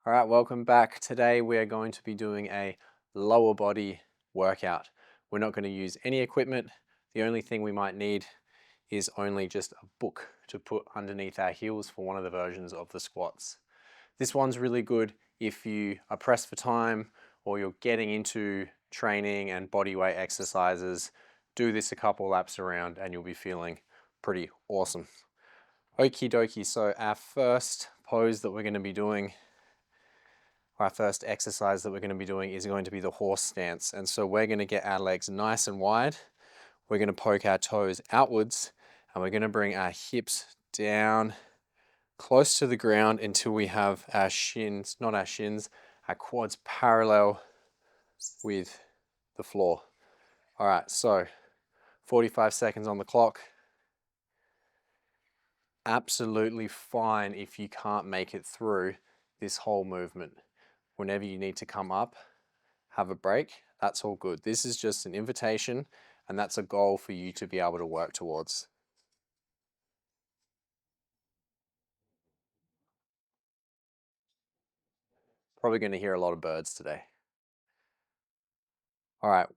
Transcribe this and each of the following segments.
All right, welcome back. Today we are going to be doing a lower body workout. We're not going to use any equipment. The only thing we might need is only just a book to put underneath our heels for one of the versions of the squats. This one's really good if you are pressed for time or you're getting into training and body weight exercises. Do this a couple laps around and you'll be feeling pretty awesome. Okie dokie, so our first pose that we're going to be doing, our first exercise that we're going to be doing is going to be the horse stance. And so we're going to get our legs nice and wide. We're going to poke our toes outwards and we're going to bring our hips down close to the ground until we have our shins, not our shins, our quads parallel with the floor. All right, so 45 seconds on the clock. Absolutely fine if you can't make it through this whole movement. Whenever you need to come up, have a break, that's all good. This is just an invitation and that's a goal for you to be able to work towards. Probably going to hear a lot of birds today. All right,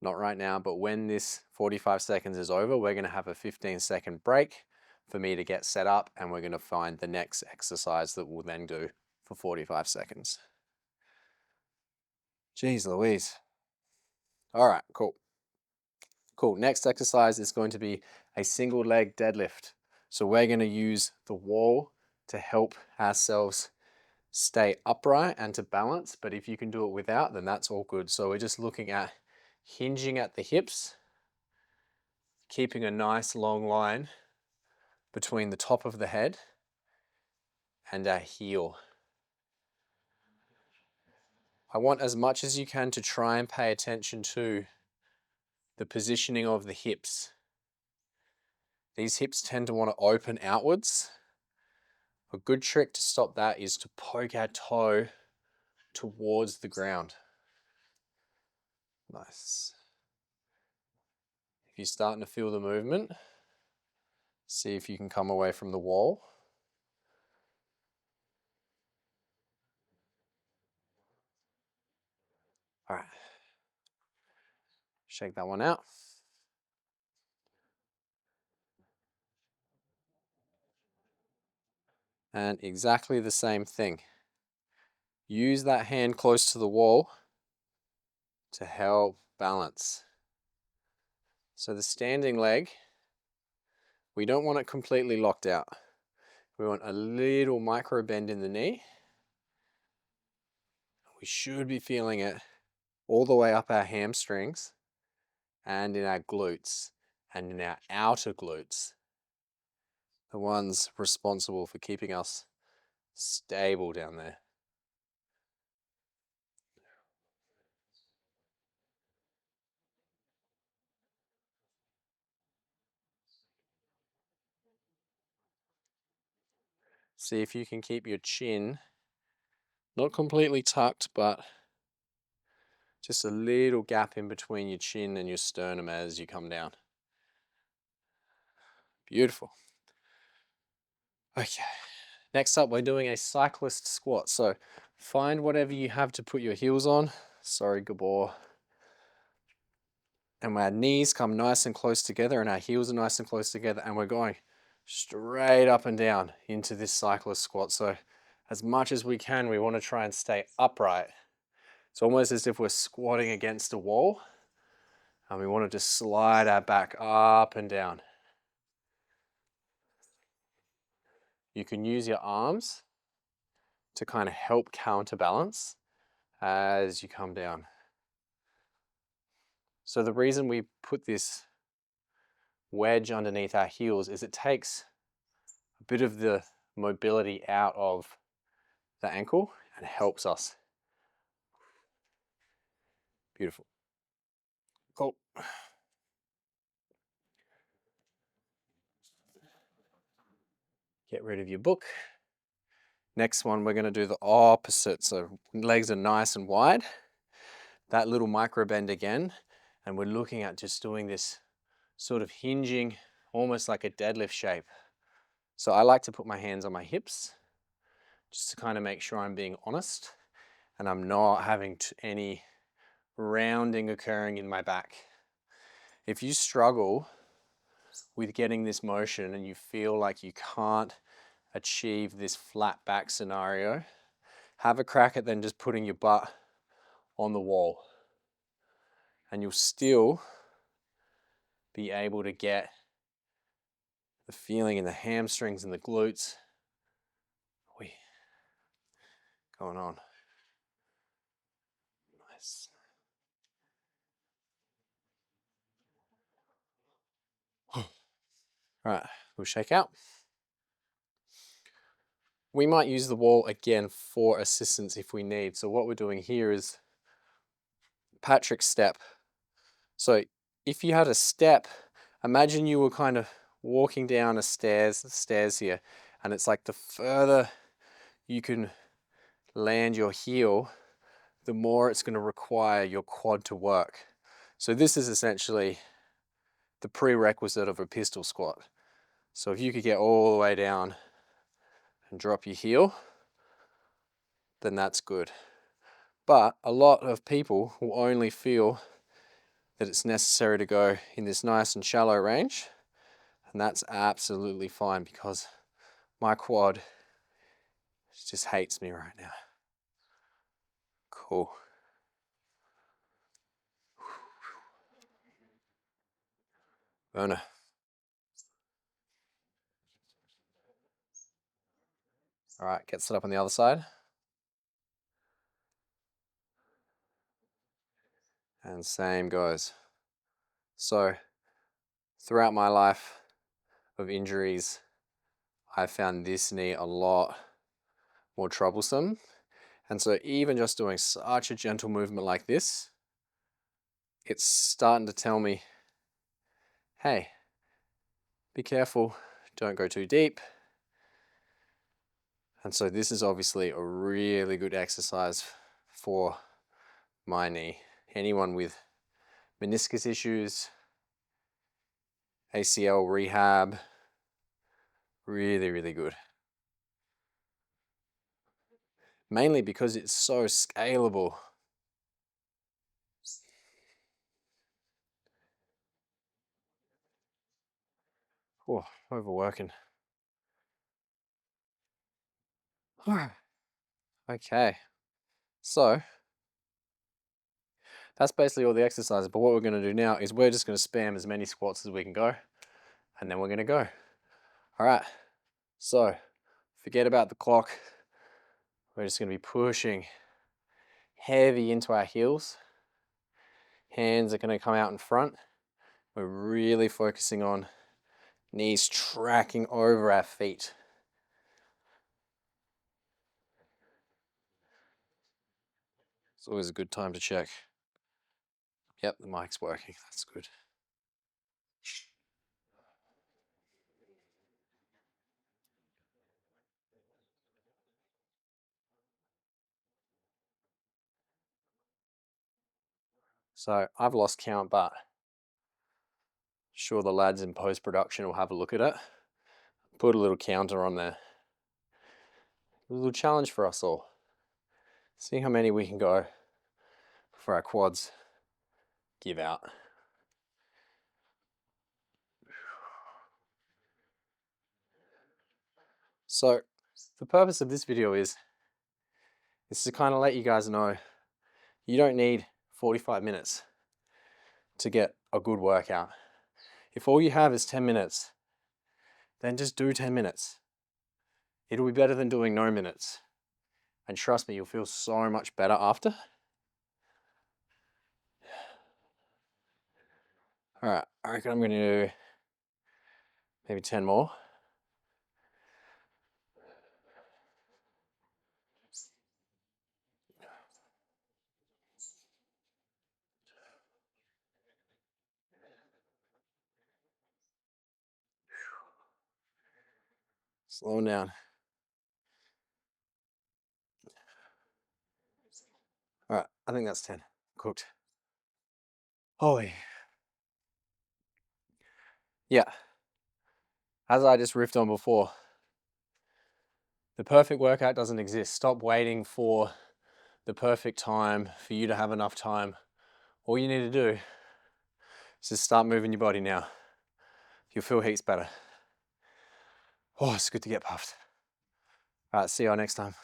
not right now, but when this 45 seconds is over, we're going to have a 15-second break for me to get set up and we're going to find the next exercise that we'll then do for 45 seconds. Jeez Louise. All right, cool. Cool, next exercise is going to be a single leg deadlift. So we're going to use the wall to help ourselves stay upright and to balance, but if you can do it without, then that's all good. So we're just looking at hinging at the hips, keeping a nice long line between the top of the head and our heel. I want as much as you can to try and pay attention to the positioning of the hips. These hips tend to want to open outwards. A good trick to stop that is to poke our toe towards the ground. Nice. If you're starting to feel the movement, see if you can come away from the wall. All right. Shake that one out. And exactly the same thing. Use that hand close to the wall to help balance. So the standing leg, we don't want it completely locked out. We want a little micro bend in the knee. We should be feeling it all the way up our hamstrings and in our glutes and in our outer glutes, the ones responsible for keeping us stable down there. See if you can keep your chin not completely tucked, but just a little gap in between your chin and your sternum as you come down. Beautiful. Okay, next up we're doing a cyclist squat. So find whatever you have to put your heels on. Sorry, Gabor. And our knees come nice and close together and our heels are nice and close together and we're going straight up and down into this cyclist squat. So as much as we can, we want to try and stay upright. It's almost as if we're squatting against a wall and we want to just slide our back up and down. You can use your arms to kind of help counterbalance as you come down. So the reason we put this wedge underneath our heels is it takes a bit of the mobility out of the ankle and helps us. Beautiful. Cool. Get rid of your book. Next one, we're going to do the opposite. So legs are nice and wide. That little micro bend again. And we're looking at just doing this sort of hinging, almost like a deadlift shape. So I like to put my hands on my hips just to kind of make sure I'm being honest and I'm not having any rounding occurring in my back. If you struggle with getting this motion and you feel like you can't achieve this flat back scenario, have a crack at then just putting your butt on the wall, and you'll still be able to get the feeling in the hamstrings and the glutes. Going on. Nice. All right, we'll shake out. We might use the wall again for assistance if we need. So what we're doing here is Patrick's step. So if you had a step, imagine you were kind of walking down the stairs here, and it's like the further you can land your heel, the more it's going to require your quad to work. So this is essentially the prerequisite of a pistol squat. So if you could get all the way down and drop your heel, then that's good. But a lot of people will only feel that it's necessary to go in this nice and shallow range, and that's absolutely fine because my quad just hates me right now. Cool. Burner. All right, get set up on the other side. And same goes. So throughout my life of injuries, I found this knee a lot more troublesome. And so even just doing such a gentle movement like this, it's starting to tell me, hey, be careful, don't go too deep. And so this is obviously a really good exercise for my knee. Anyone with meniscus issues, ACL rehab, really, really good. Mainly because it's so scalable. Oh, overworking. Okay, so that's basically all the exercises, but what we're going to do now is we're just going to spam as many squats as we can go, and then we're going to go. All right, so forget about the clock. We're just going to be pushing heavy into our heels. Hands are going to come out in front. We're really focusing on knees tracking over our feet. It's always a good time to check. Yep, the mic's working. That's good. So I've lost count, but sure the lads in post-production will have a look at it. Put a little counter on there. A little challenge for us all. See how many we can go before our quads give out. So the purpose of this video is to kind of let you guys know you don't need 45 minutes to get a good workout. If all you have is 10 minutes, then just do 10 minutes. It'll be better than doing no minutes. And trust me, you'll feel so much better after. All right, I reckon I'm going to do maybe 10 more. Slowing down. All right, I think that's 10. Cooked. Holy. Yeah. As I just riffed on before, The perfect workout doesn't exist. Stop waiting for the perfect time for you to have enough time. All you need to do is just start moving your body now. You'll feel heaps better. Oh, it's good to get puffed. All right, see y'all next time.